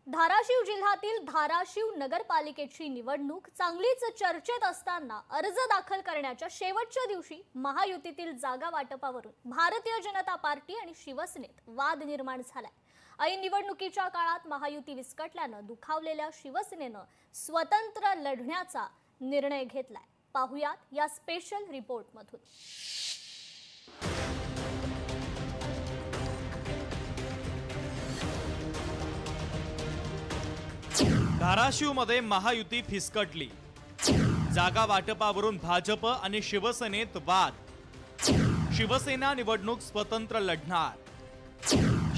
धाराशिव जिल्ह्यातील धाराशिव नगरपालिकेची निवडणूक चांगलीच चर्चेत असताना अर्ज दाखल करण्याच्या शेवटच्या दिवशी महायुतीतील जागा वाटपावरून भारतीय जनता पार्टी आणि शिवसेनेत वाद निर्माण झालाय। ऐन निवडणुकीच्या काळात महायुती विस्कटल्याने दुखावलेल्या शिवसेनेने स्वतंत्र लढण्याचा निर्णय घेतलाय। पाहुयात या स्पेशल रिपोर्टमधून। धाराशिवमध्ये महायुती फिसकटली। जागा वाटपावरून भाजप आणि शिवसेनेत वाद। शिवसेना निवडणूक स्वतंत्र लढणार।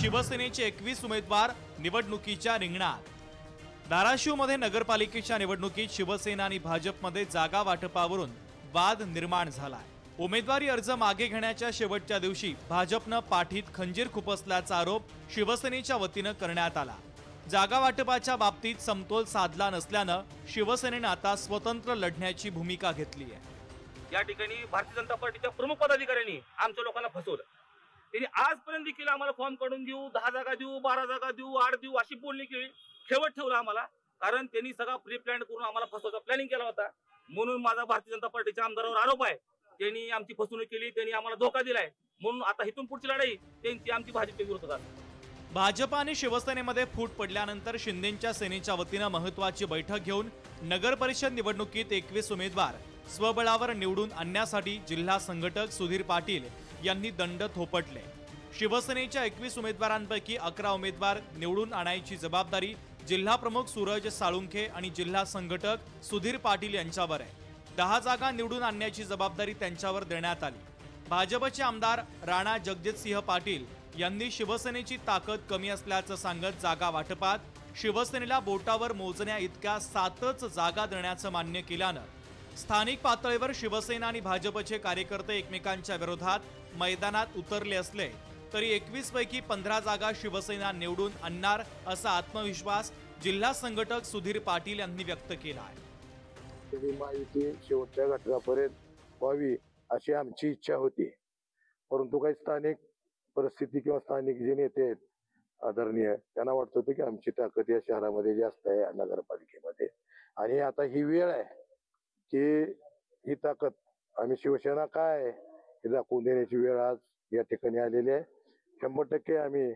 शिवसेनेचे 21 उमेदवार निवडणुकीच्या रिंगणात। धाराशिवमध्ये नगरपालिकेच्या निवडणुकीत शिवसेना आणि भाजपमध्ये जागा वाटपावरून वाद निर्माण झालाय। उमेदवारी अर्ज मागे घेण्याच्या शेवटच्या दिवशी भाजपनं पाठीत खंजीर खुपसल्याचा आरोप शिवसेनेच्या वतीनं करण्यात आला। जागा वाटपाच्या बाबतीत समतोल साधला नसल्यानं शिवसेनेनं आता स्वतंत्र लढण्याची भूमिका घेतली आहे। या ठिकाणी भारतीय जनता पार्टीच्या प्रमुख पदाधिकाऱ्यांनी आमच्या लोकांना फसवलं। त्यांनी आजपर्यंत देखील आम्हाला फॉर्म काढून देऊ, 10 जागा देऊ, 12 जागा देऊ, 8 देऊ अशी बोलणी केली, शेवट ठेवला आम्हाला। कारण त्यांनी सगळा प्री प्लॅन करून आम्हाला फसवायचा प्लॅनिंग केला होता। म्हणून माझा भारतीय जनता पार्टीच्या आमदारावर आरोप आहे, त्यांनी आमची फसवणूक केली, त्यांनी आम्हाला धोका दिलाय। म्हणून आता इथून पुढची लढाई त्यांची आमची भाजपच्या विरोधात आहे। भाजप आणि शिवसेनेमध्ये फूट पडल्यानंतर शिंदेंच्या सेनेच्या वतीनं महत्त्वाची बैठक घेऊन नगर परिषद निवडणुकीत 21 उमेदवार स्वबळावर निवडून आणण्यासाठी जिल्हा संघटक सुधीर पाटील यांनी दंड थोपटले। शिवसेनेच्या 21 उमेदवारांपैकी 11 उमेदवार निवडून आणायची जबाबदारी जिल्हा प्रमुख सूरज साळुंखे आणि जिल्हा संघटक सुधीर पाटील यांच्यावर आहे। 10 जागा निवडून आणण्याची जबाबदारी त्यांच्यावर देण्यात आली। भाजपचे आमदार राणा जगजितसिंह पाटील यांनी शिवसेनेची ताकद कमी असल्याचं सांगत जागा वाटपात शिवसेनेला बोटावर मोजण्या इतक्या 7च जागा देण्याचं मान्य केल्यानं स्थानिक पातळीवर शिवसेना आणि भाजपचे कार्यकर्ते एकमेकांच्या विरोधात मैदानात उतरले असले तरी 21 पैकी 15 जागा शिवसेना निवडून आणणार असा आत्मविश्वास जिल्हा संघटक सुधीर पाटील यांनी व्यक्त केला आहे। महायुती शेवटच्या घटकापर्यंत व्हावी अशी आमची इच्छा होती, परंतु काही स्थानिक परिस्थिती किंवा स्थानिक जे नेते आहेत आदरणीय त्यांना वाटत होतं की आमची ताकद या शहरामध्ये जास्त आहे नगरपालिकेमध्ये, आणि आता ही वेळ आहे की ही ताकद आम्ही शिवसेना काय आहे हे दाखवून देण्याची वेळ आज या ठिकाणी आलेली आहे। 100% आम्ही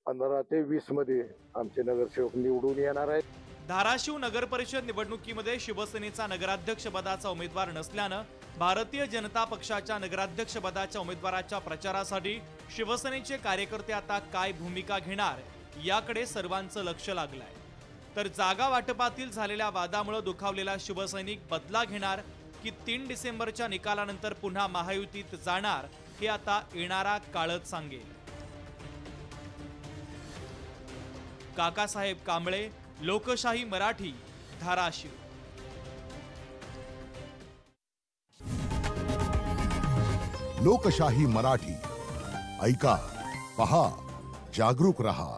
15 ते 20 मध्ये आमचे नगरसेवक निवडून येणार आहेत। धाराशिव नगर परिषद निवडणुकीमध्ये शिवसेनेचा नगराध्यक्ष पदाचा उमेदवार नसल्यानं भारतीय जनता पक्षाच्या नगराध्यक्ष पदाच्या उमेदवाराच्या प्रचारासाठी शिवसेनेचे कार्यकर्ते आता काय भूमिका घेणार याकडे सर्वांचं लक्ष लागलंय। तर जागा वाटपातील झालेल्या वादामुळे दुखावलेला शिवसैनिक बदला घेणार की 3 डिसेंबरच्या निकालानंतर पुन्हा महायुतीत जाणार हे आता येणारा काळच सांगेल। काकासाहेब कांबळे, लोकशाही मराठी, धाराशिव। लोकशाही मराठी ऐका, पहा, जागरूक रहा।